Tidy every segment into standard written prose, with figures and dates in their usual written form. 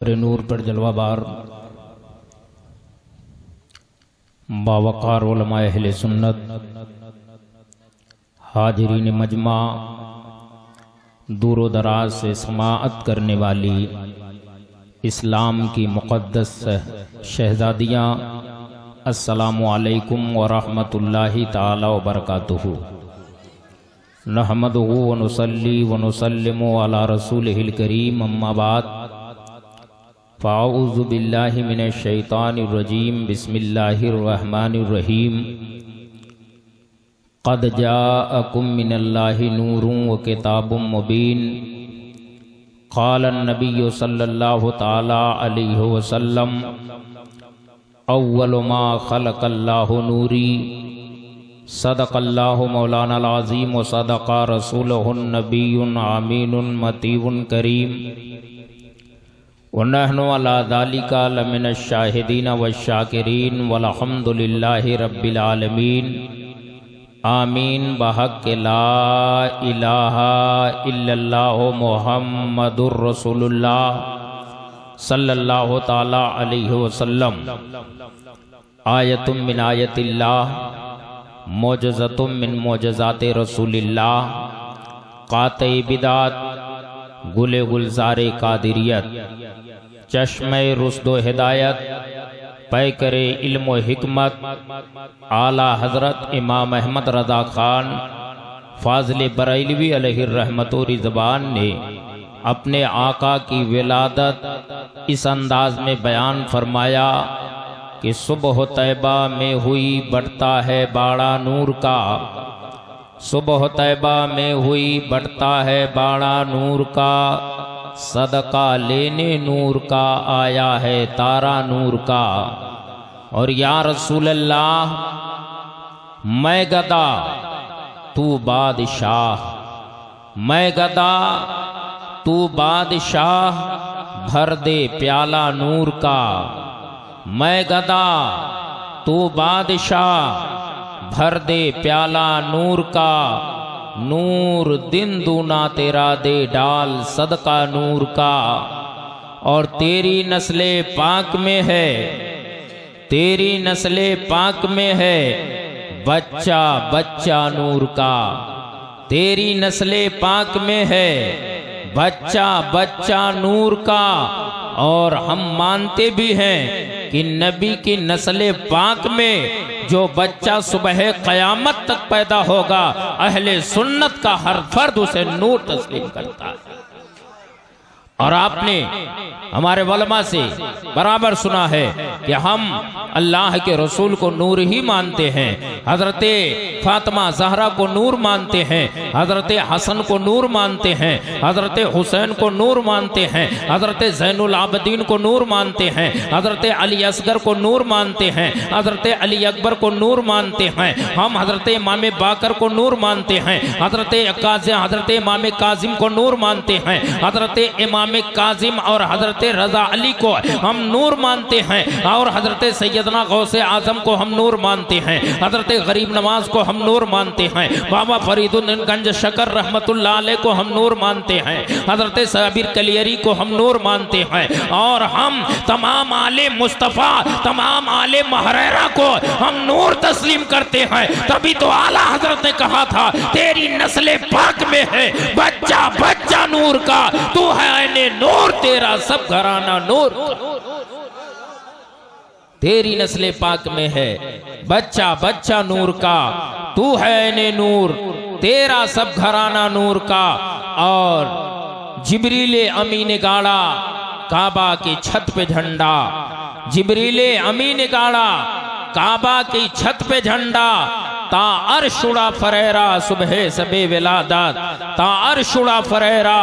नूर पर जलवाबार बावकार उलमा अहले सुन्नत हाजिरीन मजमा दूर दराज से समाअत करने वाली इस्लाम की मुक़द्दस शहज़ादियाँ, अस्सलामु अलैकुम व रहमतुल्लाहि ताला व बरकातुहू। नहमदुहु व नुसल्ली व नुसल्लिमु अला रसूलिहिल करीम, अम्मा बाद। फ़ाऊज़ु बिल्लाहि मिनश शैतानिर रजीम, बिस्मिल्लाहिर रहमानिर रहीम। क़द जाअकुम मिनल्लाहि नूरुन व किताबुम मुबीन। क़ालन नबिय्यु सल्लल्लाहु तआला अलैहि वसल्लम, अव्वलु मा ख़लक़ल्लाहु नूरी। सदक़ल्लाहु मौलानाल अज़ीम व सदक़ा रसूलुहुन नबियुन आमीनुन मतीउन करीम। व नहनु अला ज़ालिका लमिनश शाहिदीन व शाकिरीन वल्हम्दुलिल्लाहि रब्बिल आलमीन। आमीन। बहक़्क़ि ला इलाहा इल्लल्लाहु मुहम्मदुर रसूलुल्लाह सल्लल्लाहु ताला अलैहि वसल्लम। आयतुम मिन आयतिल्लाह, मोजज़तुम मिन मोजज़ाति रसूलिल्लाह। क़ाते बिदात, गुले गुलज़ारे कादिरियत, चश्मे रुश्द व हिदायत, पैकरे इल्म व हिकमत, आला हज़रत इमाम अहमद रज़ा ख़ान फ़ाज़िल बरैलवी अलैहि रहमतो रिज़वान ने अपने आका की विलादत इस अंदाज में बयान फरमाया कि सुबह तैबा में हुई बढ़ता है बाड़ा नूर का। सुबह तैबा में हुई बढ़ता है बाड़ा नूर का। सदका लेने नूर का आया है तारा नूर का। और या रसूल अल्लाह, मैं गदा तू बादशाह, मैं गदा तू बादशाह, भर दे प्याला नूर का। मैं गदा तू बादशाह, भर दे प्याला नूर का। नूर दिन दूना तेरा दे डाल सदका नूर का। और तेरी नस्ले पाक में है, तेरी नस्ले पाक में है बच्चा बच्चा नूर का। तेरी नस्ले पाक में है बच्चा बच्चा नूर का। और हम मानते भी हैं कि नबी की नस्ले पाक में जो बच्चा सुबह क़यामत तक पैदा होगा, अहले सुन्नत का हर फर्द उसे नूर तस्लीम करता है। और आपने हमारे उलमा से बराबर सुना है कि हम अल्लाह के रसूल को नूर ही मानते हैं। हजरत फातिमा ज़हरा को नूर मानते हैं, हजरत हसन को नूर मानते हैं, हजरत हुसैन को नूर मानते हैं, हजरत ज़ैनुल आबदीन को नूर मानते हैं, हजरत अली असगर को नूर मानते हैं, हजरत अली अकबर को नूर मानते हैं। हम हजरत इमाम बाकर को नूर मानते हैं, हजरत इमाम काजिम को नूर मानते हैं, हजरत इमाम काजिम और हजरत रजा अली को हम नूर मानते हैं। और हजरत सैयदना गौसे आजम को हम नूर मानते हैं, हजरत गरीब नवाज को हम नूर मानते हैं, बाबा फरीदुद्दीन गंज शकर रहमतुल्लाह अलैह को हम नूर मानते हैं, हजरत साबिर कलियरी को हम नूर मानते हैं। और हम तमाम आले मुस्तफ़ा, तमाम आले महरेरा को हम नूर तस्लीम करते हैं। तभी तो आला हजरत ने कहा था, तेरी नस्ले पाक में है बच्चा बच्चा नूर का। तू है नूर, तेरा सब घराना नूर। तेरी नस्ले पाक में है बच्चा बच्चा नूर का। तू है ने नूर, तेरा सब घराना नूर का। और जिब्रीले अमी ने गाड़ा काबा की छत पे झंडा। जिब्रीले अमी ने गाड़ा काबा की छत पे झंडा। ता अर्शुड़ा फरेरा सुबह सबे विलादत, ता अर्शुड़ा फरेरा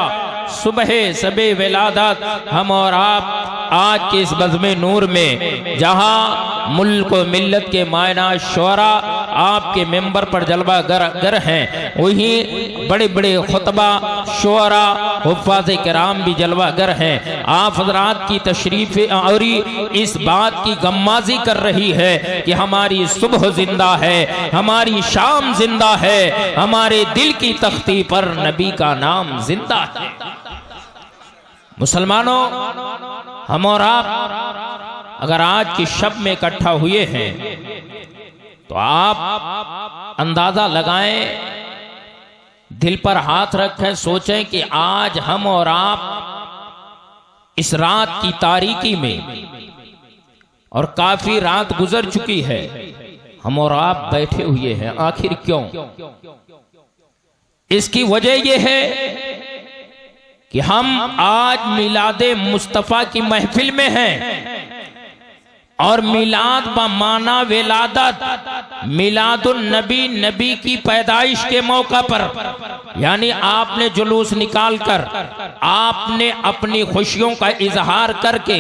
सुबह सबे विलादत। हम और आप आज के इस बज़्म नूर में, जहाँ मुल्क व मिल्लत के मायना शुअरा आपके मेंबर पर जलवा गर हैं, वहीं बड़े बड़े खुतबा शुअरा हुफ़ाज़ किराम भी जलवा गर हैं। आप हज़रात की तशरीफ़ और इस बात की गम्माज़ी कर रही है कि हमारी सुबह जिंदा है, हमारी शाम जिंदा है, हमारे दिल की तख्ती पर नबी का नाम जिंदा है। मुसलमानों, हम और आप अगर आज की शब में इकट्ठा हुए हैं तो आप अंदाजा लगाएं, दिल पर हाथ रखें, सोचें कि आज हम और आप इस रात की तारीकी में, और काफी रात गुजर चुकी है, हम और आप बैठे हुए हैं। आखिर क्यों? इसकी वजह यह है कि हम आज मिलादे मुस्तफा की महफिल में हैं, और मिलाद बमाना विलादत, मिलादुन नबी, नबी की पैदाइश के मौका पर, यानी आपने जुलूस निकालकर, आपने अपनी खुशियों का इजहार करके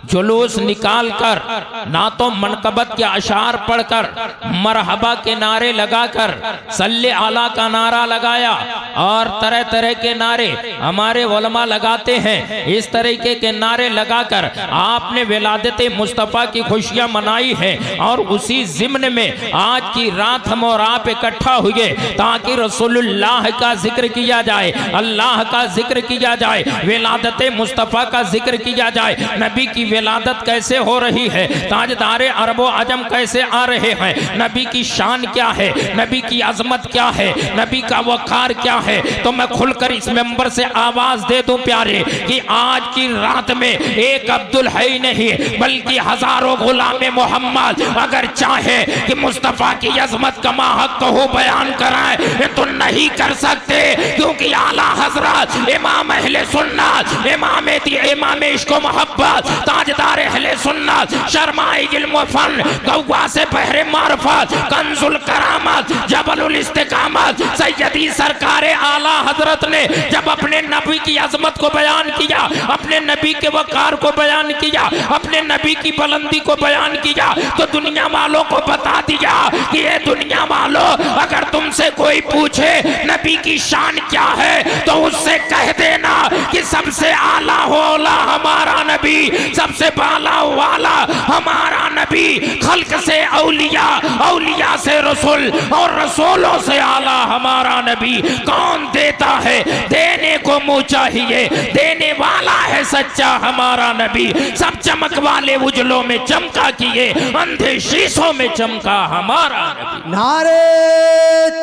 जुलूस निकालकर, ना तो मनकबत के अशार पढ़कर, मरहबा के नारे लगाकर, सल्ले आला का नारा लगाया, और तरह तरह के नारे हमारे उलमा लगाते हैं। इस तरीके के नारे लगाकर आपने विलादत मुस्तफा की खुशियां मनाई हैं, और उसी ज़िम्न में आज की रात हम और आप इकट्ठा हुए ताकि रसूलुल्लाह का जिक्र किया जाए, अल्लाह का जिक्र किया जाए, विलादत मुस्तफा का जिक्र किया जाए। नबी की विलादत कैसे हो रही है, ताजदारे अरबो अजम कैसे आ रहे हैं, नबी की शान क्या है, नबी की अजमत क्या है, नबी का वकार क्या है। तो मैं खुलकर इस मेंबर से आवाज दे दूं प्यारे कि आज की रात में एक अब्दुल है ही नहीं बल्कि हजारों गुलामे मोहम्मद अगर चाहे कि मुस्तफा की अजमत का माहक कहो बयान कराए तो नहीं कर सकते, क्योंकि आला हजरत इमाम अहले सुन्नत, इमाम इश्क व मोहब्बत, ताजदार अहले सुन्नत, शर्माए इल्म व फन, गव्वासे बहरे मारिफत, कंजुल करामत, जबलुल इस्तिकामत, सैयदी सरकारे आला हजरत ने जब अपने नबी की अजमत को बयान किया, अपने नबी के वकार को बयान किया, अपने नबी की बुलंदी को बयान किया, तो दुनिया वालों को बता दिया कि ये दुनिया वालों अगर तुमसे कोई पूछे नबी की शान क्या है तो उससे कह देना कि सबसे आला होला हमारा नबी, सबसे बाला वाला हमारा नबी, खल्क से औलिया, औलिया से रसूल, और रसूलों से आला हमारा नबी। कौन देता है? देने को मुंह चाहिए, देने वाला है सच्चा हमारा नबी। सब चमक वाले उजलों में चमका किए, अंधे शीशों में चमका हमारा नबी। नारे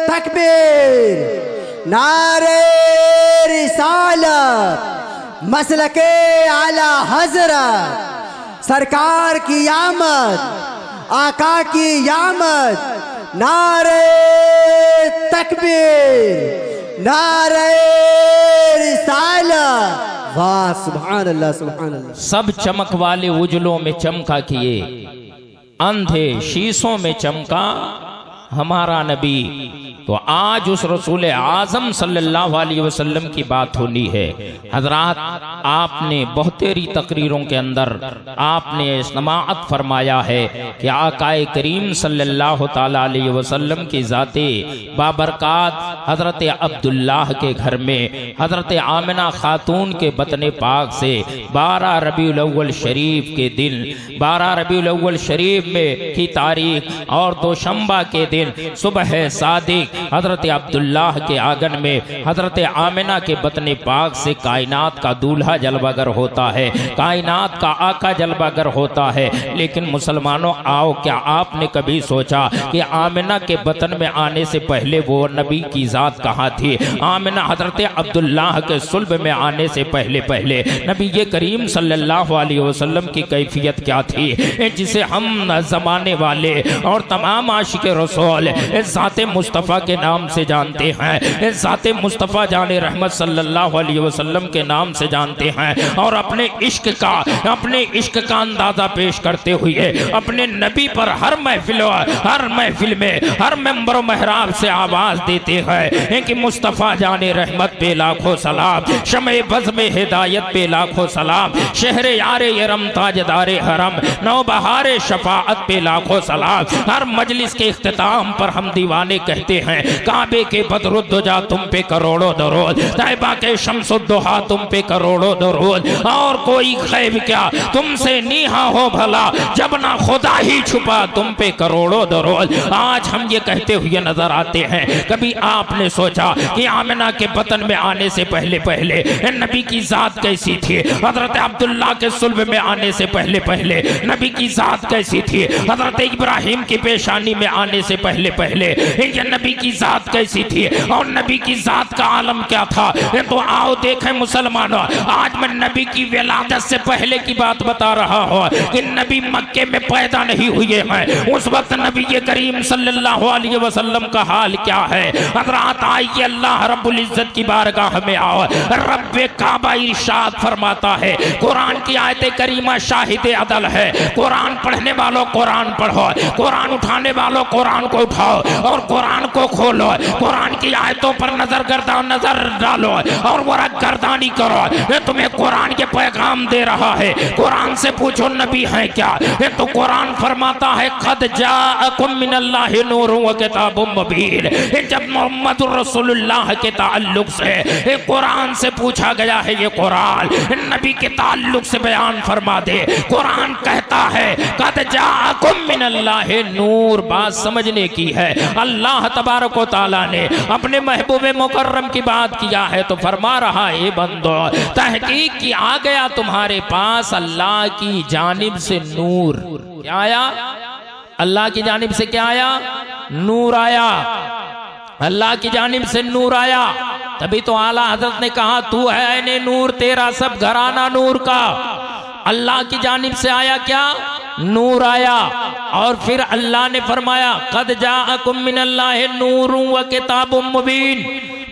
तकबीर, नारे रिसालत, मसलके आला हजरत, सरकार की आमद, आका की आमद, नारे तकबीर, नारे रिसालत। वाह सुभान अल्लाह, सुभान अल्लाह। सब चमक वाले उजलों में चमका किए, अंधे शीशों में चमका हमारा नबी। तो आज उस रसूल आजम सल्लल्लाहु अलैहि वसल्लम की बात होनी है। हजरात, आपने बहुतेरी तकरीरों के अंदर आपने समाअत फरमाया है कि आकाए करीम सल्लल्लाहु ताला अलैहि वसल्लम की ज़ाते बाबरकात हजरत अब्दुल्लाह के घर में हजरत आमिना खातून के बतने पाक से 12 रबीउल अव्वल शरीफ के दिन, 12 रबीउल अव्वल शरीफ में की तारीख और दोशंबा के दिन सुबह सादिक हजरत अब्दुल्लाह के आंगन में हजरत आमिना के बतने पाक से कायनात का दूल्हा जलवागर होता है, कायनात का आका जलवागर होता है। लेकिन मुसलमानों आओ, क्या आपने कभी सोचा कि आमिना के बतन में आने से पहले वो नबी की जात कहाँ थी? आमिना हजरत अब्दुल्लाह के सुल्ब में आने से पहले पहले नबी ये करीम सल्लल्लाहु अलैहि वसल्लम की कैफियत क्या थी, जिसे हम जमाने वाले और तमाम आशिक रसूल इस ज़ाते मुस्तफ़ा के नाम से जानते हैं, इस ज़ाते मुस्तफ़ा जाने रहमत सल्लल्लाहु अलैहि वसल्लम के नाम से जानते हैं। और अपने इश्क का अंदाज़ा पेश करते हुए अपने नबी पर हर महफिल में हर मेंबर महराब से आवाज़ देते हैं कि मुस्तफ़ा जाने रहमत पे लाखों सलाम, शमे बज़ में हिदायत पे लाखों सलाम, शहर यारे यरम ताजदारे हरम, नौ बहारे शफाअत पे लाखों सलाम। हर मजलिस के इख्तिताम नाम पर हम दीवाने कहते हैं। काबे के बदरुद्दोजा तुम पे करोड़ों दरूद, तैबा के शम्सुद्दोहा तुम पे करोड़ों दरूद, और कोई खैब क्या तुमसे नीहा हो भला, जब ना खुदा ही छुपा तुम पे करोड़ों दरूद। आज हम ये कहते हुए नजर आते हैं, कभी आपने सोचा कि आमिना के बतन में आने से पहले पहले नबी की जात कैसी थी? हजरत अब्दुल्ला के सुल्ब में आने से पहले पहले नबी की जात कैसी थी? हजरत इब्राहिम की पेशानी में आने से पहले पहले ये नबी की जात कैसी थी? और नबी की जात का आलम क्या था? तो आओ देखें मुसलमानों, आज मैं नबी की विलादत से पहले की बात बता रहा हूँ कि नबी मक्के में पैदा नहीं हुए हैं, उस वक्त नबी करीम सल्लल्लाहु अलैहि वसल्लम का हाल क्या है? हज़रात आइए अल्लाह रब्बुल इज्जत की बारगाह में आओ। रब्बे काबा इरशाद फरमाता है, कुरान की आयत करीमा शाहिद अदल है। कुरान पढ़ने वालों कुरान पढ़ो, कुरान उठाने वालों कुरान को उठाओ और कुरान को खोलो, कुरान की आयतों पर नजर डालो और वरक गर्दानी करो। ये तुम्हें कुरान के पैगाम दे रहा है। कुरान से पूछो नबी है क्या? ये तो कुरान फरमाता है, खद जाअकुम मिनल्लाहि नूरुन व किताबुम मुबीन। जब मोहम्मद रसूलुल्लाह के ताल्लुक से कुरान से पूछा गया है, ये कुरान नबी के ताल्लुक से बयान फरमा दे। कुरान कहता है कद जाअकुम मिनल्लाहि नूर। बात समझने की है। अल्लाह तबारक व तआला ने अपने महबूब मुकर्रम की बात किया है तो फरमा रहा है, बंदो तहकीक की आ गया तुम्हारे पास अल्लाह की जानिब से नूर। क्या आया? अल्लाह की जानिब से क्या आया? नूर आया। अल्लाह की जानिब से नूर आया। तभी तो आला हजरत ने कहा, तू है ऐने नूर, तेरा सब घराना नूर का। अल्लाह की जानिब से आया क्या? नूर आया। और फिर अल्लाह ने फरमाया, कद जाअकुम मिनल्लाहि नूरुन व किताबुम मुबीन।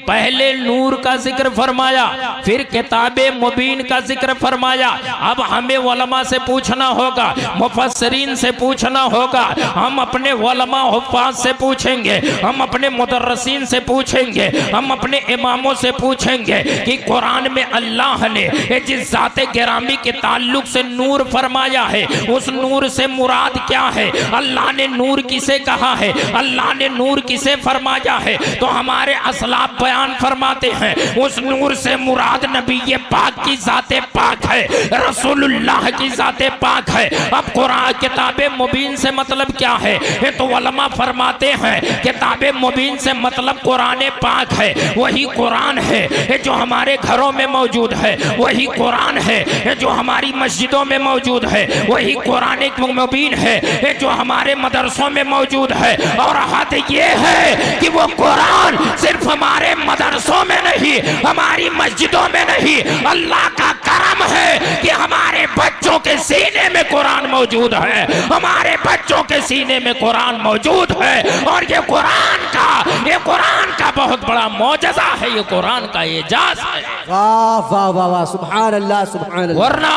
पहले नूर का जिक्र फरमाया, फिर किताबे मुबीन का जिक्र फरमाया। अब हमें उलमा से पूछना होगा, मुफस्सिरीन से पूछना होगा, हम अपने उलमा हुफ्फाज से पूछेंगे, हम अपने मुदर्रिसीन से पूछेंगे, हम अपने इमामों से पूछेंगे कि कुरान में अल्लाह ने जिस ज़ाते गिरामी के ताल्लुक से नूर फरमाया है, उस नूर से मुराद क्या है? अल्लाह ने नूर किसे कहा है? अल्लाह ने नूर किसे फरमाया है? तो हमारे असलाफ बयान फरमाते हैं, उस नूर से मुराद नबी ये पाक की ज़ाते पाक है, रसूलुल्लाह की ज़ाते पाक है। अब कुरान किताबे मुबीन से मतलब क्या है? ये तो उलमा फरमाते हैं, किताबे मुबीन से मतलब कुरान पाक है। वही कुरान है जो हमारे घरों में मौजूद है, वही कुरान है जो हमारी मस्जिदों में मौजूद है, वही कुरान मुबीन है जो हमारे मदरसों में मौजूद है। और हद ये है कि वो कुरान सिर्फ हमारे मदरसों में नहीं, हमारी मस्जिदों में नहीं, अल्लाह का करम है कि हमारे बच्चों के सीने में कुरान मौजूद है, हमारे बच्चों के सीने में कुरान मौजूद है। और ये कुरान का बहुत बड़ा मौजज़ा है, ये कुरान का एजाज है। वाह वाह वाह वाह, सुभान अल्लाह सुभान अल्लाह। वरना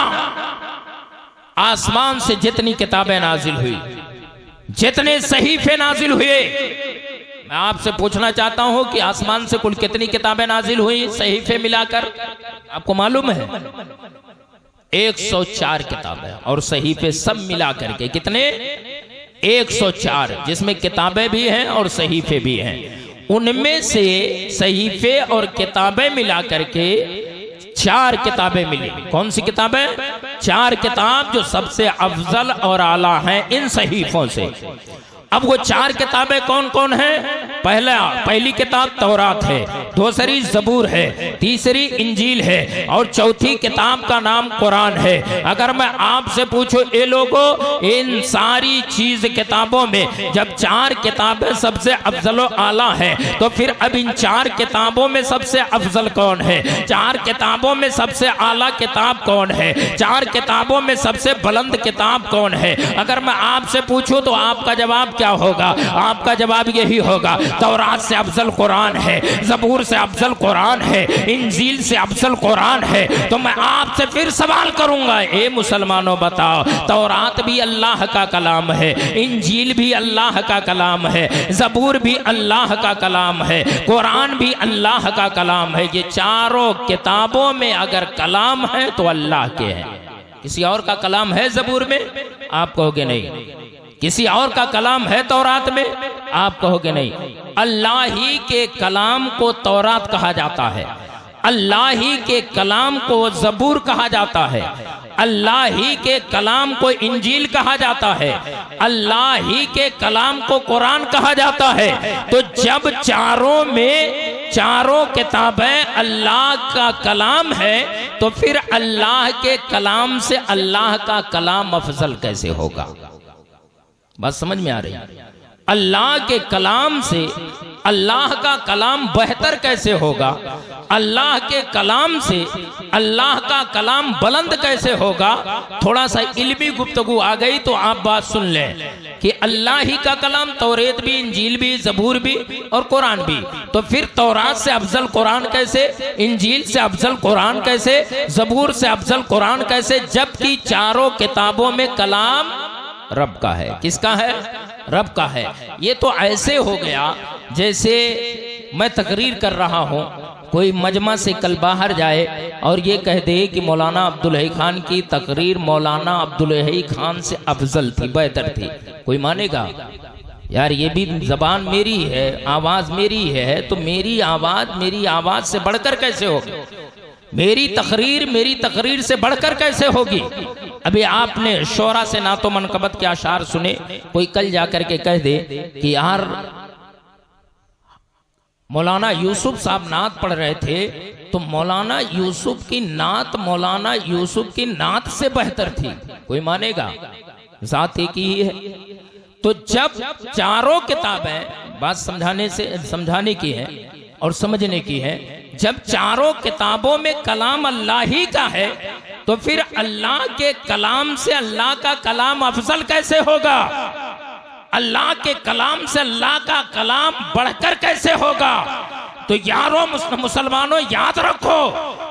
आसमान से जितनी किताबें नाजिल हुई, जितने सहीफे नाजिल हुए, मैं आपसे पूछना चाहता हूं कि आसमान से कुल कितनी किताबें नाजिल हुई सहीफे मिलाकर? आपको मालूम है? 104 किताबें और सहीफे सब मिलाकर के कितने? 104, जिसमें किताबें भी हैं और सहीफे भी हैं। उनमें से सहीफे और किताबें मिलाकर के 4 किताबें मिली। कौन सी किताबें? 4 किताब जो सबसे अफजल और आला हैं इन सहीफों से। अब वो 4 किताबें कौन कौन है? पहली किताब तौरात है, दूसरी ज़बूर है, तीसरी इंजील है और चौथी किताब का नाम कुरान है। अगर मैं आपसे पूछूं, ये लोगों इन सारी चीज किताबों में जब 4 किताबें सबसे अफजल आला है, तो फिर अब इन 4 किताबों में सबसे अफजल कौन है? 4 किताबों में सबसे आला किताब कौन है? 4 किताबों में सबसे बुलंद किताब कौन है? अगर मैं आपसे पूछूं तो आपका जवाब क्या होगा? आपका जवाब यही होगा, तौरात से अफजल कुरान है, ज़बूर से अफजल कुरान है, इंजील से अफजल कुरान है। तो मैं आपसे फिर सवाल करूंगा, ए मुसलमानों बताओ, तौरात भी अल्लाह का कलाम है, इंजील भी अल्लाह का कलाम है, ज़बूर भी अल्लाह का कलाम है, कुरान भी अल्लाह का कलाम है। ये चारों किताबों में अगर कलाम है तो अल्लाह के हैं। किसी और का कलाम है ज़बूर में? आप कहोगे नहीं। किसी और का कलाम है तौरात में? आप कहोगे नहीं, अल्लाह ही के कलाम को तौरात कहा जाता है, अल्लाह ही के कलाम को ज़बूर कहा जाता है, अल्लाह ही के कलाम को इंजील कहा जाता है, अल्लाह ही के कलाम को कुरान कहा जाता है। तो जब चारों में चारों किताबें अल्लाह का कलाम है तो फिर अल्लाह के कलाम से अल्लाह का कलाम अफजल कैसे होगा? बात समझ में आ रही है? अल्लाह के कलाम से अल्लाह का कलाम बेहतर कैसे होगा? अल्लाह के कलाम से अल्लाह का कलाम बुलंद कैसे होगा? थोड़ा सा इल्मी गुफ्तगू आ गई तो आप बात सुन लें कि अल्लाह ही का कलाम तौरेत भी, इंजील भी, ज़बूर भी और कुरान भी, तो फिर तौरात से अफजल कुरान कैसे, इंजील से अफजल कुरान कैसे, ज़बूर से अफजल कुरान कैसे, जबकि चारों किताबों में कलाम रब का है। किसका है? रब का है। ये तो ऐसे हो गया जैसे मैं तकरीर कर रहा हूँ, कोई मजमा से कल बाहर जाए और ये कह दे कि मौलाना अब्दुल हई खान की तकरीर मौलाना अब्दुल हई खान से अफजल थी, बेहतर थी। कोई मानेगा? यार ये भी जबान मेरी है, आवाज मेरी है, तो मेरी आवाज से बढ़कर कैसे होगी? मेरी तकरीर से बढ़कर कैसे होगी? अभी आपने शोरा से नातो मनकबत के अशार सुने, कोई कल जाकर के कह दे कि यार मौलाना यूसुफ साहब नात पढ़ रहे थे तो मौलाना यूसुफ की नात से बेहतर थी। कोई मानेगा? जात एक ही है। तो जब चारों किताबें, बात समझाने की है और समझने की है, जब चारों किताबों में कलाम अल्लाह ही का है तो फिर अल्लाह के कलाम से अल्लाह का कलाम अफजल कैसे होगा? अल्लाह के कलाम से अल्लाह का कलाम बढ़कर कैसे होगा? तो यारों मुसलमानों याद रखो,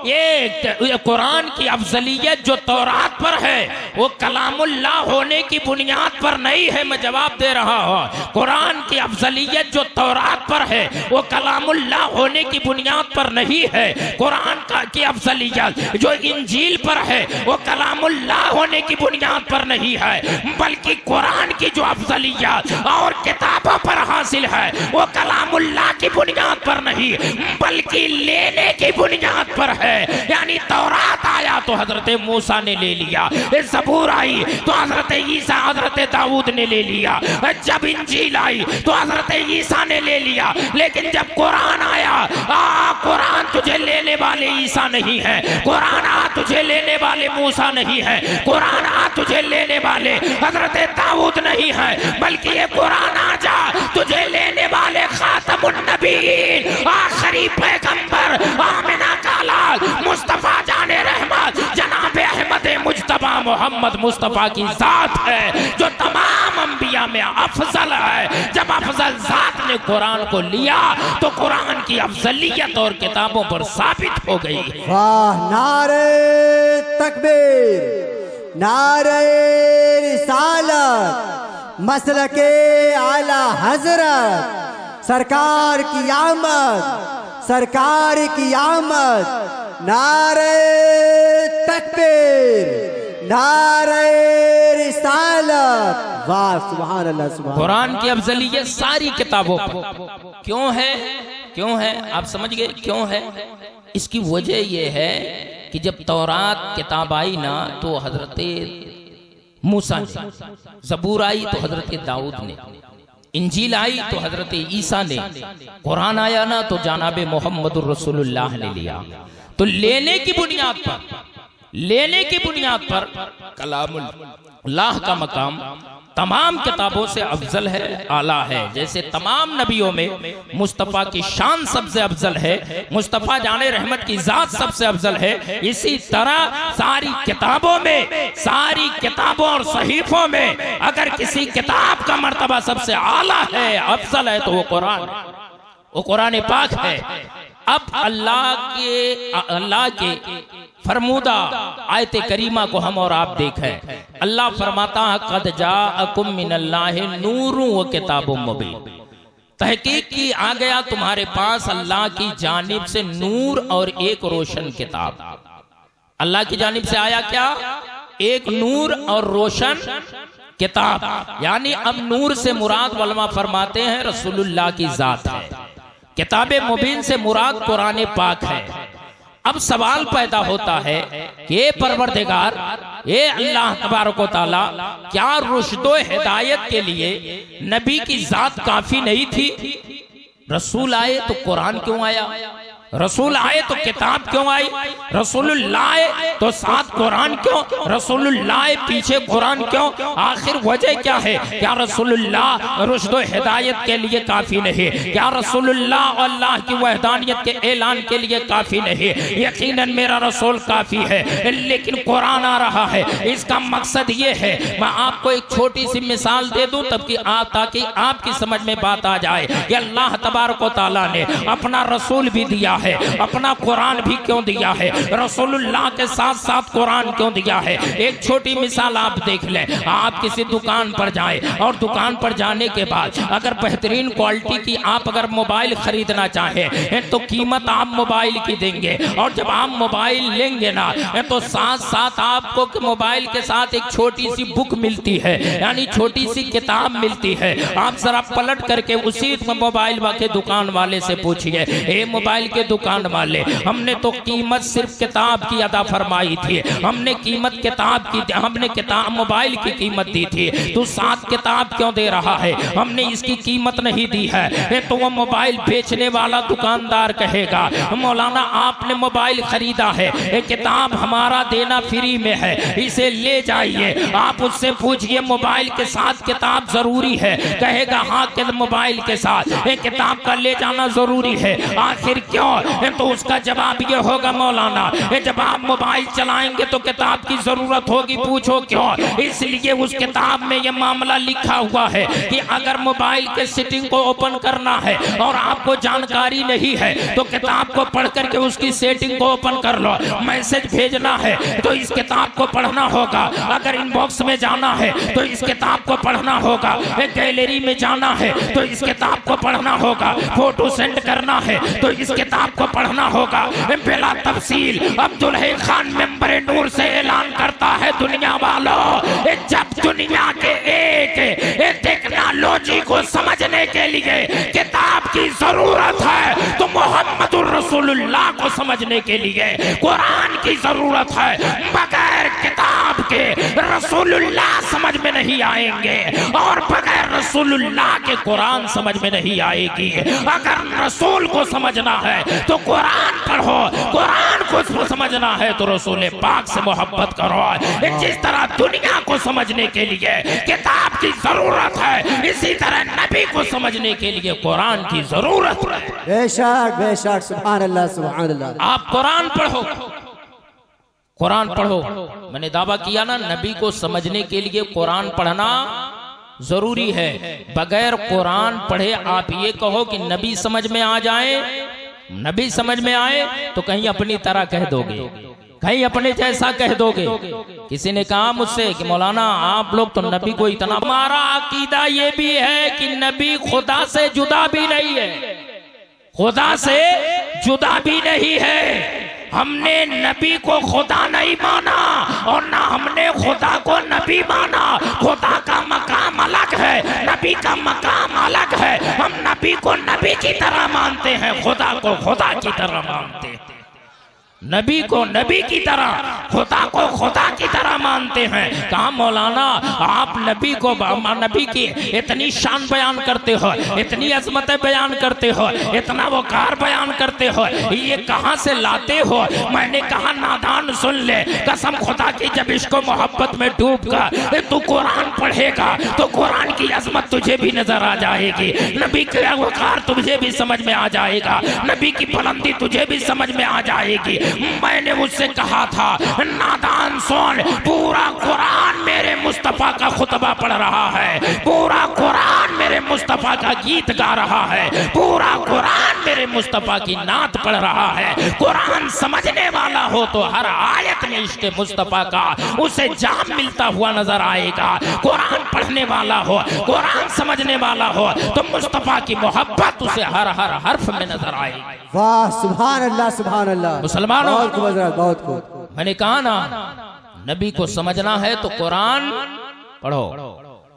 ये कुरान की अफजलियत जो तौरात पर है वो कलामुल्लाह होने की बुनियाद पर नहीं है। मैं जवाब दे रहा हूँ, कुरान की अफजलियत जो तौरात पर है वो कलामुल्लाह होने की बुनियाद पर नहीं है। कुरान की अफजलियत जो इंजील पर है वो कलामुल्लाह होने की बुनियाद पर नहीं है, बल्कि कुरान की जो अफजलियत और किताबों पर हासिल है वो कलामुल्लाह की बुनियाद पर नहीं बल्कि लेने की बुनियाद पर है। यानी तौरात आया तो हजरत मूसा ने ले लिया, ज़बूर आई तो हजरत ईसा हजरत दाऊद ने ले लिया, जब इंजील आई तो हजरत ईसा ने ले लिया, लेकिन जब कुरान आया, कुरान तुझे लेने वाले ईसा नहीं है, कुरान तुझे लेने वाले मूसा नहीं है, कुरान तुझे लेने वाले हजरत दाऊद नहीं है, बल्कि ये कुरान आजा तुझे लेने वाले खातमुन नबीयीन आखिरी पैगंबर आमिना का लाल मुस्तफा जाने रहमत जनाब अहमद मुज्तबा मोहम्मद मुस्तफा की जात है जो तमाम अंबिया में अफजल है। जब अफजल जात ने कुरान को लिया तो कुरान की अफजलियत और किताबों पर साबित हो गई। वाह, नारे तकबीर, नारे रिसालत, मसलके आला हजरत, सरकार की आमद, नारे तकबीर, नारे रिसालत। वाह, सुभान अल्लाह, सुभान। कुरान की अफजलियत सारी किताबों पर क्यों है आप समझ गए क्यों है? इसकी वजह यह है कि जब तौरात किताब आई ना तो हजरत मूसा ने, ज़बूर आई तो हजरत दाऊद ने, इंजील आई तो हजरत ईसा ने, कुरान आया ना तो जनाब मोहम्मदुर रसूलुल्लाह ने लिया। तो लेने की बुनियाद पर कलामुल्लाह का मकाम तमाम किताबों से अफजल है, आला है। जैसे तमाम नबियों में मुस्तफ़ा की शान सबसे अफजल है, मुस्तफ़ा जाने रहमत की जात सबसे अफजल है, इसी तरह सारी किताबों और सहीफों में अगर किसी किताब का मर्तबा सबसे आला है, अफजल है, तो वो कुरान पाक है। अब अल्लाह के फरमूदा आयत करीमा को हम और आप देखें। अल्लाह फरमाता है कद जाअकुम मिनल्लाहि नूरुन व किताबुम मुबीन, तहकीक की आ गया तुम्हारे पास अल्लाह की जानिब से नूर और एक रोशन किताब। अल्लाह की जानिब से आया क्या? एक नूर और रोशन किताब यानी अब नूर से मुराद उलमा फरमाते हैं रसूलुल्लाह की जात है, किताब मुबीन से मुराद कुरान पाक है। अब सवाल पैदा होता है कि परवरदिगार ये अल्लाह तबारक व तआला, क्या रुश्दो हिदायत के लिए नबी की जात काफी नहीं थी? रसूल आए तो कुरान क्यों आया? रसूल आए तो किताब क्यों आई? रसूलुल्लाह आए तो साथ कुरान क्यों? रसूलुल्लाह आए पीछे कुरान क्यों? आखिर वजह क्या है? क्या रसूलुल्लाह रुश्द हिदायत के लिए काफी नहीं? क्या रसूलुल्लाह अल्लाह की वहदानियत के ऐलान के लिए काफी नहीं? यकीनन मेरा रसूल काफी है, लेकिन कुरान आ रहा है। इसका मकसद ये है, मैं आपको एक छोटी सी मिसाल दे दूं ताकि आपकी समझ में बात आ जाए कि अल्लाह तबारक व तआला ने अपना रसूल भी दिया है, अपना कुरान भी क्यों दिया है, रसूलुल्लाह के साथ साथ कुरान क्यों दिया है। एक छोटी मिसाल आप देख लें। आप किसी दुकान पर जाएं और दुकान पर जाने के बाद अगर बेहतरीन क्वालिटी की आप अगर मोबाइल खरीदना चाहें तो कीमत आप मोबाइल की देंगे, और जब आप मोबाइल लेंगे ना तो साथ साथ आपको मोबाइल के साथ एक छोटी सी बुक मिलती है, यानी छोटी सी किताब मिलती है। आप जरा पलट करके उसी मोबाइल के दुकान वाले से पूछिए, ए मोबाइल के दुकान वाले, हमने तो कीमत सिर्फ किताब की अदा फरमाई थी, हमने कीमत किताब की, हमने किताब मोबाइल की कीमत दी थी, तू साथ किताब क्यों दे रहा है? हमने इसकी कीमत नहीं दी है। तो वो मोबाइल बेचने वाला दुकानदार कहेगा, मौलाना आपने मोबाइल खरीदा है, किताब हमारा देना फ्री में है, इसे ले जाइए। आप उससे पूछिए मोबाइल के साथ किताब जरूरी है? कहेगा हाँ, मोबाइल के साथ किताब का ले जाना जरूरी है। आखिर क्यों? तो उसका जवाब ये होगा, मौलाना जब आप मोबाइल चलाएंगे तो किताब की जरूरत होगी। पूछो क्यों? इसलिए उस किताब में ये मामला लिखा हुआ है कि अगर मोबाइल के सेटिंग को ओपन करना है और आपको जानकारी नहीं है तो किताब को पढ़ करके उसकी सेटिंग को ओपन कर लो। मैसेज भेजना है तो इस किताब को पढ़ना होगा, अगर इनबॉक्स में जाना है तो इस किताब को पढ़ना होगा, गैलरी में जाना है तो इस किताब को पढ़ना होगा, फोटो सेंड करना है तो इस किताब को पढ़ना होगा। बिला तफसील अब्दुल खान मेंबर नूर से ऐलान करता है, दुनिया वालों, जब दुनिया के एक टेक्नोलॉजी को समझने के लिए किताब की जरूरत है तो मोहम्मदुर रसूलुल्लाह को समझने के लिए कुरान की जरूरत है। बगैर किताब के रसूलुल्लाह समझ में नहीं आएंगे और बगैर रसूलुल्लाह के कुरान समझ में नहीं आएगी। अगर रसूल को समझना है तो कुरान पढ़ो, कुरान को समझना है तो रसूल पाक से मोहब्बत करो। जिस तरह दुनिया को समझने के लिए किताब की जरूरत है, इसी तरह नबी को समझने के लिए कुरान की जरूरत है। बेशक बेशक, सुभान अल्लाह सुभान अल्लाह। आप कुरान पढ़ो, कुरान पढ़ो। मैंने दावा किया ना, नबी को समझने के लिए कुरान पढ़ना जरूरी है। बगैर कुरान पढ़े आप ये कहो कि नबी समझ में आ जाए, नबी समझ में आए तो कहीं अपनी तरह कह दोगे, कहीं अपने जैसा कह दोगे। किसी ने कहा मुझसे कि मौलाना आप लोग तो नबी को इतना, हमारा अकीदा ये भी है कि नबी खुदा से जुदा भी नहीं है, खुदा से जुदा भी नहीं है। हमने नबी को खुदा नहीं माना और ना हमने खुदा को नबी माना। खुदा का मकाम अलग है, नबी का मकाम अलग है। हम नबी को नबी की तरह मानते हैं, खुदा को खुदा की तरह मानते हैं। नबी को नबी की तरह, खुदा को खुदा की तरह मानते हैं। कहा मौलाना आप नबी को, नबी की इतनी शान बयान करते हो, इतनी अजमतें बयान करते हो, इतना वकार बयान करते हो, ये कहाँ से लाते हो? मैंने कहा नादान सुन ले, कसम खुदा की, जब इसको मोहब्बत में डूब कर तू कुरान पढ़ेगा तो कुरान की अजमत तुझे भी नजर आ जाएगी, नबी का वकार तुझे भी समझ में आ जाएगा, नबी की बुलंदी तुझे भी समझ में आ जाएगी। मैंने उससे कहा था, नादान सुन, पूरा कुरान मेरे मुस्तफा का खुतबा पढ़ रहा है, पूरा कुरान मेरे मुस्तफा का गीत गा रहा है, पूरा कुरान मेरे मुस्तफा की नात पढ़ रहा है। कुरान समझने वाला हो तो हर आयत में इश्क़ मुस्तफा का उसे जाम मिलता हुआ नजर आएगा। कुरान पढ़ने वाला हो, कुरान समझने वाला हो तो मुस्तफा की मोहब्बत उसे हर हर हर्फ में नजर आएगी। वाह, सुभान अल्लाह सुभान अल्लाह। मुसलमानों, बहुत खूब। मैंने कहा ना, नबी को समझना है तो कुरान पढ़ो।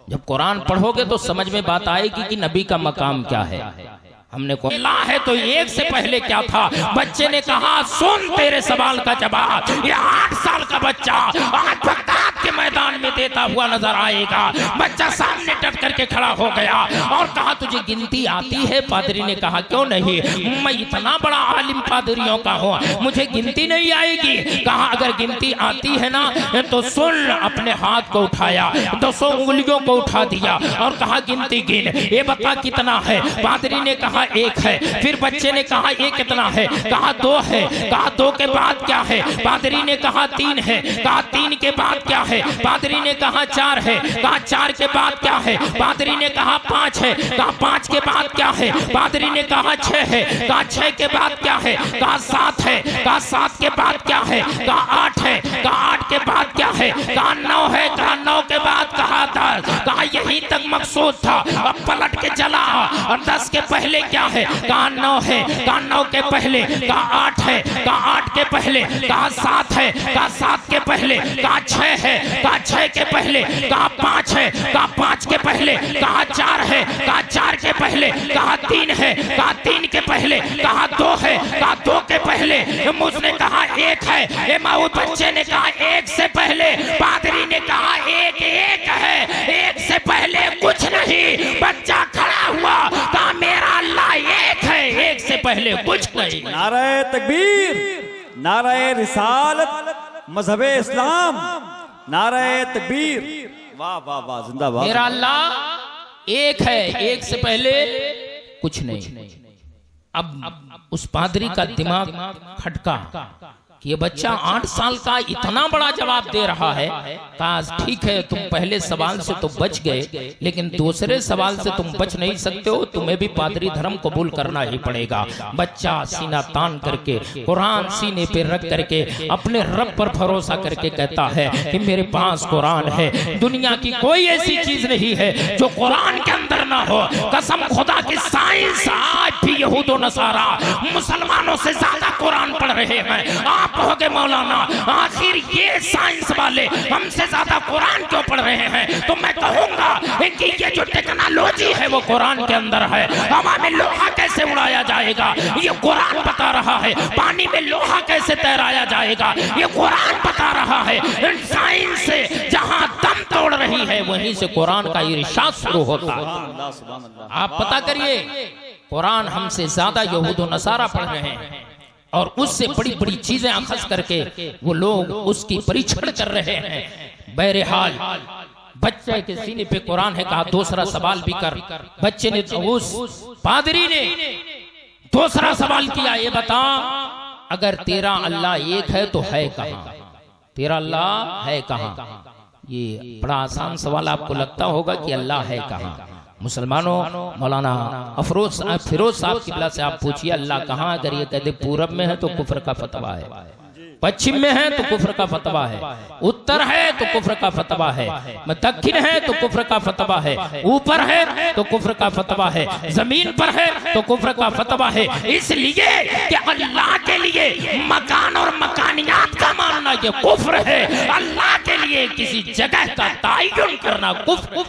जब कुरान पढ़ोगे तो समझ में बात आएगी कि नबी का मकाम क्या है। हमने को अल्लाह है तो एक से पहले क्या था? बच्चे ने कहा सुन तेरे सवाल का जवाब। ये 8 साल का बच्चा आज बगदाद के मैदान में देता हुआ नजर आएगा। बच्चा सामने डट करके खड़ा हो गया और कहा तुझे गिनती आती है? पादरी ने कहा क्यों नहीं, मैं इतना बड़ा आलिम पादरियों का हूँ, मुझे गिनती नहीं आएगी। कहा अगर गिनती आती है ना तो सुन। अपने हाथ को उठाया, 200 उंगलियों को उठा दिया और कहा गिनती गिन, ये बता कितना है? पादरी ने कहा 1 है। फिर बच्चे ने कहा ये कितना है? कहा 2 है। कहा 2 के बाद क्या है? पादरी ने कहा 3 है। कहा 3 के बाद क्या है? पादरी ने कहा 4 है। कहा 4 के बाद क्या है? पादरी ने कहा 5 है। कहा 5 के बाद क्या है? पादरी ने कहा 6 है। कहा 6 के बाद क्या है? कहा 7 है। कहा 7 के बाद क्या है? कहा 8 है। कहा 8 के बाद क्या है? कहा 9 है। कहा 9 के बाद कहा 10। कहा यहीं तक मकसूद था। अब पलट के चला और 10 के पहले क्या है? कहा 9 है। कहा 9 के पहले। कहा 8 है। कहा 8 के पहले। कहा 7 है। कहा 7 के पहले। कहा 6 है। कहा 6 के पहले। कहा 5 है। कहा 5 के पहले। कहा 4 है। कहा 4 के पहले। कहा 3 है। कहा 3 के पहले। कहा 2 है। कहा 2 के पहले। उसने कहा 1 है। ये माऊद बच्चे ने कहा 1 से पहले। पादरी ने कहा 1 है, 1 से पहले कुछ नहीं। बच्चा खड़ा हुआ, कहा मेरा अल्लाह 1 है, 1 से पहले कुछ नहीं। नारे तकबीर, नारे रिसालत, मजहबे इस्लाम, नारे तकबीर। वाह वाह वाह, जिंदाबाद। मेरा अल्लाह 1 है, 1 से पहले कुछ नहीं। अब उस पादरी का दिमाग खटका कि ये बच्चा 8 साल का इतना बड़ा जवाब दे रहा है। काश ठीक है तुम पहले सवाल से तो बच गए, लेकिन दूसरे सवाल से तुम बच नहीं सकते हो, तुम्हें भी पादरी धर्म कबूल करना ही पड़ेगा। बच्चा सीना तान करके कुरान सीने पे रख करके अपने रब पर भरोसा करके कहता है कि मेरे पास कुरान है, दुनिया की कोई ऐसी चीज नहीं है जो कुरान के अंदर ना हो। कसम खुदा की साइंस आज भी यहूद और नसारा मुसलमानों से ज्यादा कुरान पढ़ रहे हैं। आप कहोगे मौलाना आखिर ये साइंस वाले हमसे ज्यादा कुरान क्यों पढ़ रहे हैं? तो मैं कहूंगा कि ये जो टेक्नोलॉजी है वो कुरान के अंदर है। हवा में लोहा कैसे उड़ाया जाएगा ये कुरान बता रहा है। पानी में लोहा कैसे तैराया जाएगा ये कुरान बता रहा है। साइंस से जहां दम तोड़ रही है वहीं से कुरान का इरशाद शुरू होता है। आप पता करिए कुरान हमसे ज्यादा यहूद और नसारा पढ़ रहे हैं और उससे बड़ी बड़ी चीजें अखज़ करके वो लोग उसकी परीक्षण कर रहे हैं। बहरहाल बच्चे के सीने पे कुरान है। कहा दूसरा सवाल भी कर। बच्चे ने उस पादरी ने दूसरा सवाल किया, ये बता अगर तेरा अल्लाह 1 है तो है कहां? तेरा अल्लाह है कहां? ये बड़ा आसान सवाल आपको लगता होगा कि अल्लाह है कहां। मुसलमानों मौलाना फिरोज साहब किबला से आप पूछिए अल्लाह कहाँ? अगर ये कहते पूरब में है तो कुफ्र का फतवा है, पश्चिम में है तो कुफ्र का फतवा है, उत्तर है तो कुफ्र का फतवा है, दक्षिण है तो कुफ्र का फतवा है, ऊपर है तो कुफ्र का फतवा है, जमीन पर है तो कुफ्र का फतवा है। इसलिए कि अल्लाह के लिए मकान और मकानियात का मानना ये कुफ्र है। अल्लाह के लिए किसी जगह का तयन करना कुफ्र।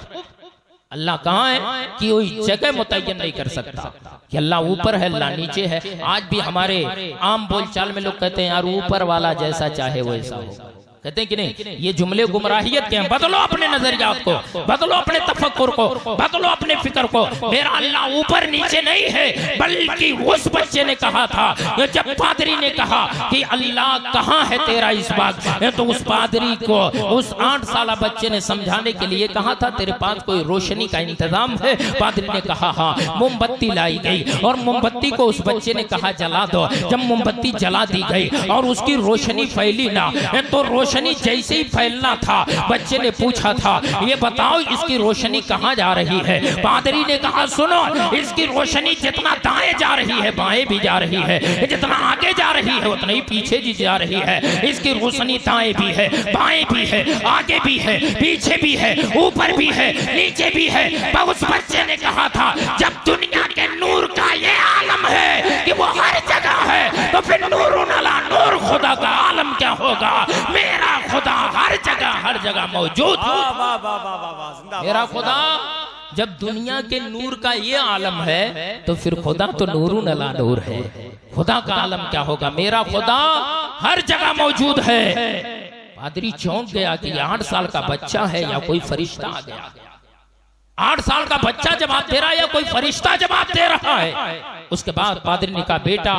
अल्लाह कहाँ है कि कोई जगह मुतय्यन नहीं कर सकता कि अल्लाह ऊपर है अल्लाह नीचे है। आज भी हमारे आम बोलचाल में लोग कहते हैं यार ऊपर वाला जैसा चाहे वैसा हो, कहते हैं कि नहीं? ये जुमले गुमराहियत के हैं। बदलो अपने नजरियात को, बदलो अपने तफक्कुर को, बदलो अपने फिक्र को। मेरा अल्लाह ऊपर नीचे नहीं है, बल्कि उस बच्चे ने कहा था जब पादरी ने कहा कि अल्लाह कहाँ है तेरा इस बात, तो उस पादरी को उस 8 साल बच्चे ने समझाने के लिए कहा था तेरे पास कोई रोशनी का इंतजाम है? पादरी ने कहा हाँ। मोमबत्ती लाई गई और मोमबत्ती को उस बच्चे ने कहा जला दो। जब मोमबत्ती जला दी गई और उसकी रोशनी फैली ना, तो रोशनी जैसे ही फैलना था बच्चे ने पूछा था ये बताओ इसकी रोशनी कहाँ जा रही है? पादरी ने कहा सुनो, इसकी रोशनी जितना दाएं जा रही है बाएं भी जा रही है, जितना आगे जा रही है उतना ही पीछे भी जा रही है। इसकी रोशनी दाएं भी है, बाएं भी है, आगे भी है, पीछे भी है, ऊपर भी है, नीचे भी है। पर उस बच्चे ने कहा था जब दुनिया के नूर का ये आलम है कि वो हर जगह है, तो फिर नूर खुदा का आलम क्या क्या होगा? मेरा खुदा हर जगह मौजूद है। वाह वाह वाह वाह वाह वाह, जिंदाबाद। मेरा खुदा जब दुनिया के नूर का ये आलम है तो फिर खुदा तो नूरुन अला नूर है। खुदा का आलम क्या होगा? मेरा खुदा हर जगह मौजूद है। पादरी चौंक गया कि 8 साल का बच्चा है या कोई फरिश्ता आ गया। 8 साल का बच्चा जवाब दे रहा है या कोई फरिश्ता जवाब दे रहा है? उसके बाद पादरी ने कहा, बेटा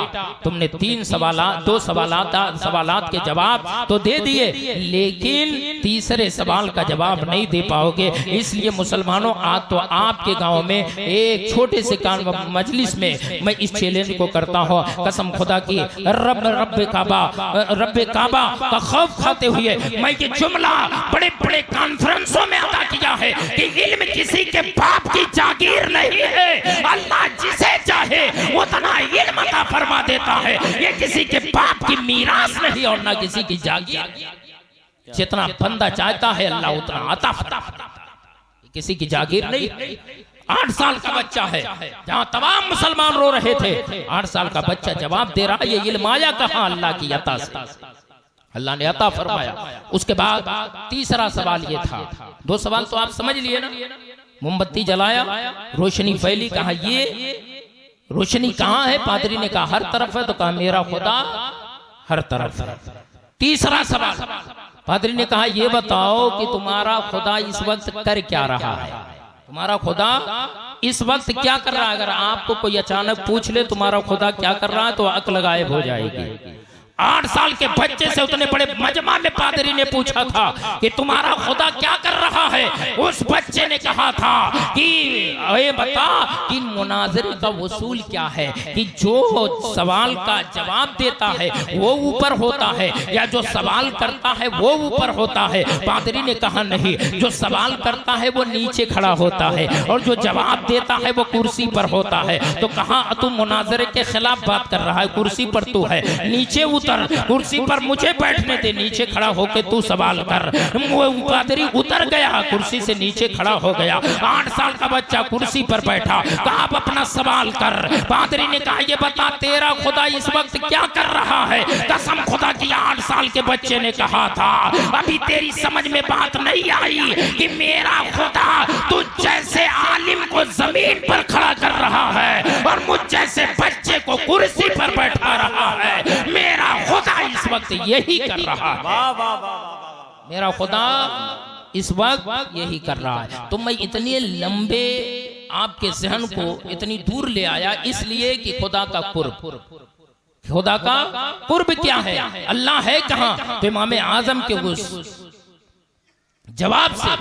तुमने 2 सवालात के जवाब तो दे दिए, लेकिन तीसरे सवाल का जवाब नहीं दे पाओगे। इसलिए मुसलमानों, आज तो आपके गांव में एक छोटे से मजलिस में मैं इस चैलेंज को करता हूँ, कसम खुदा की, रब काबा का खौफ खाते हुए मैं ये जुमला बड़े बड़े कॉन्फ्रेंसों में अदा किया है कि इल्म किसी के बाप की जागीर नहीं है। अल्लाह जिसे चाहे उतना इल्म अता फरमा देता है। ये किसी के बाप की मीरास नहीं और ना किसी की जागीर। जितना बंदा चाहता है अल्लाह उतना अता फरमा, किसी की जागीर नहीं। 8 साल का बच्चा है, जहां तमाम मुसलमान रो रहे थे, 8 साल का बच्चा जवाब दे रहा है। ये इल्म आया कहां? अल्लाह की अता से, अल्लाह ने अता फरमाया। उसके बाद तीसरा सवाल ये था। 2 सवाल तो आप समझ लिए ना। मोमबत्ती जलाया, रोशनी फैली, कहा ये रोशनी कहाँ है? पादरी ने कहा हर तरफ है। तो कहा मेरा खुदा हर तरफ है। तीसरा सवाल, पादरी ने कहा ये बताओ कि तुम्हारा खुदा इस वक्त कर क्या रहा है? तुम्हारा खुदा इस वक्त क्या कर रहा है? अगर आपको कोई अचानक पूछ ले तुम्हारा खुदा क्या कर रहा है तो अक्ल गायब हो जाएगी। 8 साल के बच्चे से उतने बड़े मजमा में पादरी ने पूछा था कि तुम्हारा खुदा क्या कर रहा है? उस बच्चे ने कहा था कि ये बता कि मुनाज़रे का वसूल क्या है, कि जो सवाल का जवाब देता है वो ऊपर होता है या जो सवाल करता है वो ऊपर होता है? पादरी ने कहा नहीं, जो सवाल करता है वो नीचे खड़ा होता है और जो जवाब देता है वो कुर्सी पर होता है। तो कहा तू मुनाज़रे के खिलाफ बात कर रहा है, कुर्सी पर तू है, नीचे उतर, कुर्सी पर मुझे बैठने दे, नीचे खड़ा होके तू सवाल कर। वो पादरी उतर गया, कुर्सी से नीचे खड़ा हो गया। 8 साल का बच्चा कुर्सी पर बैठा, कहा आप अपना सवाल कर। पादरी ने कहा ये बता तेरा खुदा इस वक्त क्या कर रहा है? कसम खुदा की 8 साल के बच्चे ने कहा था अभी तेरी समझ में बात नहीं आई कि मेरा खुदा तुझ जैसे आलिम को जमीन पर खड़ा कर रहा है और मुझ जैसे बच्चे को कुर्सी पर बैठा रहा है। मेरा खुदा इस वक्त यही कर रहा है। वाह वाह वाह वाह, मेरा खुदा इस वक्त यही कर रहा है। तो मैं इतने लंबे आपके जहन को इतनी दूर ले आया इसलिए कि खुदा का कुर्ब, खुदा का कुर्ब क्या है? अल्लाह है कहां? तो इमाम आजम के उस जवाब से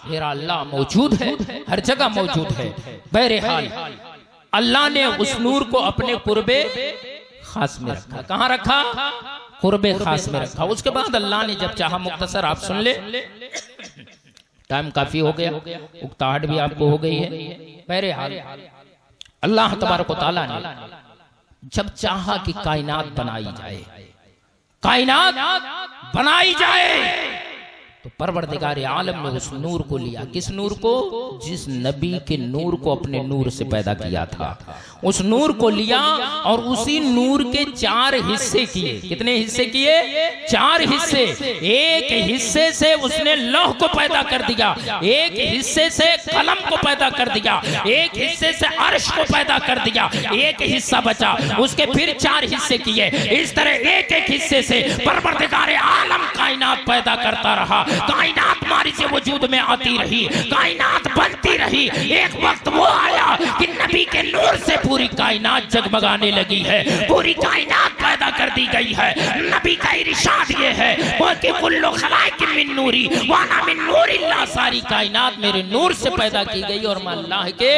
मेरा अल्लाह मौजूद है, हर जगह मौजूद है। बहरहाल अल्लाह ने उस नूर को अपने कुर्बे खास में रखा। कहां रखा? कुर्बे खास में रखा। उसके बाद अल्लाह ने जब चाहा, मुख्तसर आप सुन ले, टाइम काफी हो गया, उकताहट भी आपको हो गई है। बहरहाल अल्लाह तबारक व तआला ने जब चाहा कि कायनात बनाई जाए, कायनात बनाई जाए, तो परवरदिगार आलम ने उस नूर को लिया। किस नूर को? जिस नबी के नूर को अपने नूर से पैदा किया था, उस नूर को लिया और उसी नूर के 4 हिस्से किए। कितने हिस्से किए? 4 हिस्से। एक हिस्से से उसने लौह को पैदा कर दिया, एक हिस्से से कलम को पैदा कर दिया, एक हिस्से से अर्श को पैदा कर दिया, एक हिस्सा बचा, उसके फिर 4 हिस्से किए। इस तरह एक एक हिस्से से परवरदिगार आलम कायनात पैदा करता रहा। कायनात मारी से वजूद में आती रही, कायनात बनती रही। एक वक्त वो आया कि नबी के नूर से पूरी कायनात जगमगाने लगी है, पूरी कायनात पैदा कर दी गई है। नबी का इरशाद ये है कि कुल्लु खलाइकिन मिन नूरी व अना मिन नूरिल्लाह, सारी कायनात मेरे नूर से पैदा की गई और मैं अल्लाह के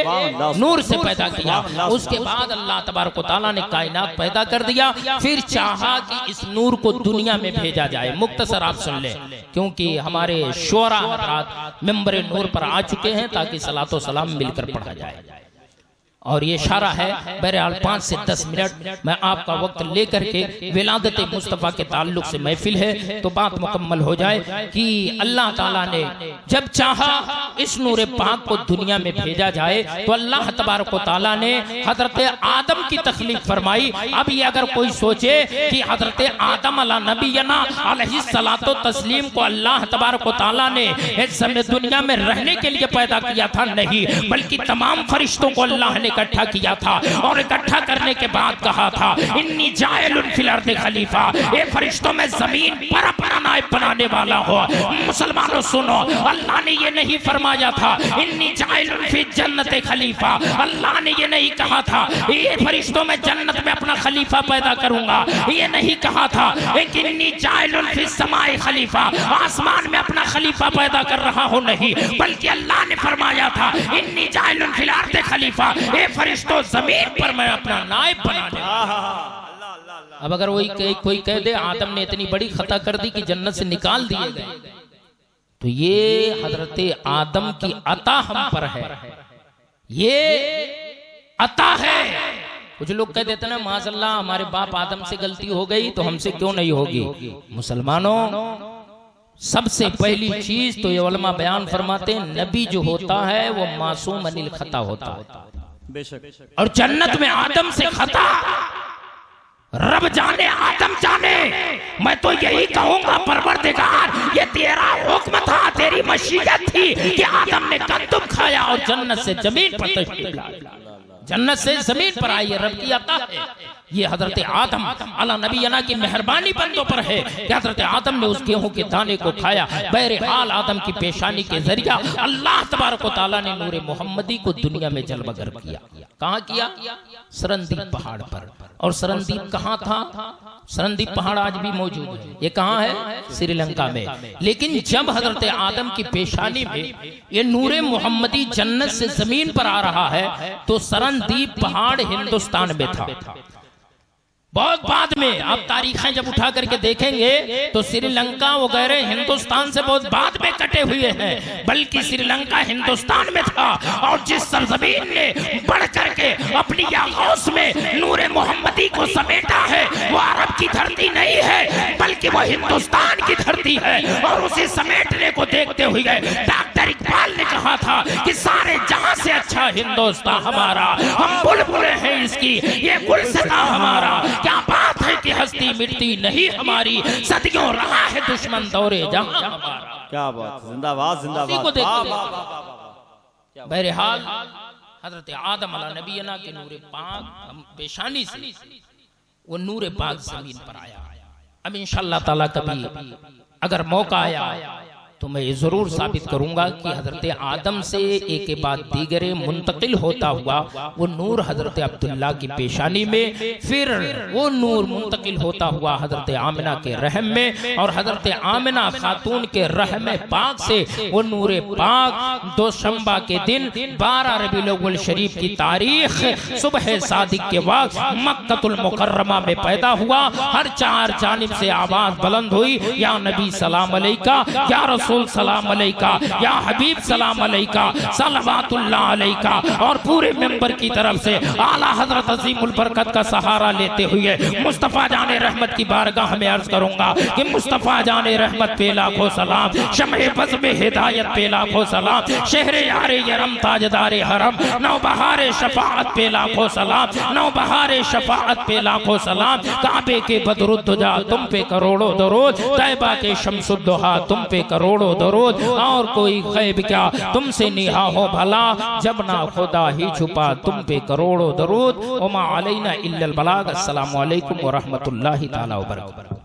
नूर से पैदा किया। उसके बाद अल्लाह तबारक व तआला ने कायनात पैदा कर दिया, फिर चाहा कि इस नूर को दुनिया में भेजा जाए। मुख्तसर आप सुन ले, क्योंकि हमारे शोरा हज़रात मिंबर नूर पर आ चुके हैं ताकि सलातो सलाम मिलकर पढ़ा जाए। और ये इशारा है, बहरहाल 5 से 10 मिनट मैं आपका वक्त लेकर के विलादत मुस्तफ़ा के ताल्लुक से महफिल है तो बात मुकम्मल हो जाए कि अल्लाह ताला ने जब चाहा इस नूर पाक को दुनिया में भेजा जाए तो अल्लाह तबारक व तआला ने हजरत आदम की तख्लीक फरमाई। अब ये अगर कोई सोचे कि हजरत आदम अला नबीना अलैहिस्सलातो तस्लीम को अल्लाह तबारक व तआला ने इस समय दुनिया में रहने के लिए पैदा किया था, नहीं, बल्कि तमाम फरिश्तों को अल्लाह ने इकट्ठा किया था और इकट्ठा करने के बाद कहा था इन्नी जाइलुन फिल अर्दि खलीफा, ये फरिश्तों में जमीन पर अपना नायब बनाने वाला हो। मुसलमानों सुनो, अल्लाह ने ये नहीं फरमाया था इन्नी जाइलुन फी जन्नत खलीफा, अल्लाह ने ये नहीं कहा था ये फरिश्तों में जन्नत में अपना खलीफा पैदा करूंगा, ये नहीं कहा था इन्नी जाइलुन फी समाए खलीफा, आसमान में अपना खलीफा पैदा कर रहा हो, नहीं, बल्कि अल्लाह ने फरमाया था इन्नी जाइलुन फिल अर्दि खलीफा, ये फरिश्तों जमीन पर मैं अपना नायब बनाने। अब अगर वही कोई कह दे आदम ने इतनी बड़ी खता कर दी कि जन्नत से निकाल दिए गए, तो ये हजरत आदम की अता हम पर है, ये अता है। कुछ लोग कह देते ना माज़अल्लाह हमारे बाप आदम से गलती हो गई तो हमसे क्यों नहीं होगी। मुसलमानों, सबसे पहली चीज तो ये उलमा बयान फरमाते हैं नबी जो होता है वो मासूम अनिल खता होता है, बेशक, और जन्नत में आदम से खता रब जाने आदम जाने। मैं तो यही कहूंगा परवरदिगार ये तेरा हुक्म था, तेरी मशीयत थी कि आदम ने कद्दुम खाया और जन्नत से जमीन पर तशरीफ लाया, जन्नत से जमीन पर आई, रब की अता है। ये हजरत आदम अला नबीना की मेहरबानी बंदों पर है कि हजरत आदम ने उस गेहूं के दाने को खाया। बहरहाल आदम की पेशानी के जरिया अल्लाह तबारक व तआला ने नूरे मोहम्मदी को दुनिया में जलवगर किया। कहाँ किया? सरंदीप पहाड़ पर। और सरंदीप कहाँ था? सरंदीप पहाड़ आज भी मौजूद है। ये कहाँ है? श्रीलंका में। लेकिन जब हजरत आदम की पेशानी में ये नूरे मोहम्मदी जन्नत से जमीन पर आ रहा है तो सरंदीप पहाड़ हिंदुस्तान में था। बहुत बाद में आप तारीखें जब उठा करके देखेंगे तो श्रीलंका वगैरह हिंदुस्तान से बहुत बाद में कटे हुए हैं, बल्कि श्रीलंका हिंदुस्तान में था। और जिस सरजमीन ने बढ़ करके अपनी यागौस में नूरे मोहम्मदी को समेटा है वो अरब की धरती नहीं है बल्कि वो हिंदुस्तान की धरती है। और उसे समेटने को देखते हुए डॉक्टर इकबाल ने कहा था कि सारे जहां से अच्छा हिंदुस्तान हमारा, हम बुलबुलें हैं इसकी, ये गुलसिता हमारा। क्या बात है कि हस्ती मिटती नहीं हमारी, सदियों रहा है दुश्मन दौरे जहां हमारा। क्या बात, जिंदाबाद जिंदाबाद। बहरहाल हजरत आदम अला नबीना के नूरे पाक पेशानी से वो नूरे पाक जमीन पर आया। अब इंशाअल्लाह ताला कभी अगर मौका आया तो मैं ये जरूर साबित करूंगा कि हजरत आदम से एक के बाद दीगरे मुंतकिल होता हुआ वो नूर हजरत अब्दुल्ला की पेशानी में, फिर वो नूर मुंतकिल होता हुआ हजरत आमिना के रहम में, और हजरत आमिना खातून के रहम पाक से वो नूर पाक दोशंबा के दिन 12 रबीउल अव्वल शरीफ की तारीख सुबह सादिक के वक्त मक्कतुल मुकर्रमा में पैदा हुआ। हर चार जानिब से आवाज बुलंद हुई, या नबी सलाम अलैका, या रसूल सलाम अलैका, या हबीब सलाम अलैका, सलवातुल्लाह अलैका। और पूरे मेंबर की तरफ से आला हजरत अजीमुल बरकत का सहारा लेते हुए मुस्तफा जाने रहमत की बारगाह में अर्ज करूंगा कि मुस्तफा जाने रहमत पे लाखों सलाम, शम्हे बज़्म हिदायत पे लाखों सलाम, शहरे यारे यरम ताजदारे हरम, नौबहारे शफाअत पे लाखों सलाम, नौबहारे शफाअत पे लाखों सलाम। काबे के बदरुद्दुजा तुम पे करोड़ों दरूद, तैबा के शम्सुद्दुहा तुम पे करोड़ों दरूद, और कोई गैब क्या तुमसे निहा हो भला, जब ना खुदा ही छुपा तुम पे करोड़ों दरूद। वमा अलैना इल्लल बलाग। अस्सलामु अलैकुम व रहमतुल्लाहि तआला व बरकातहू।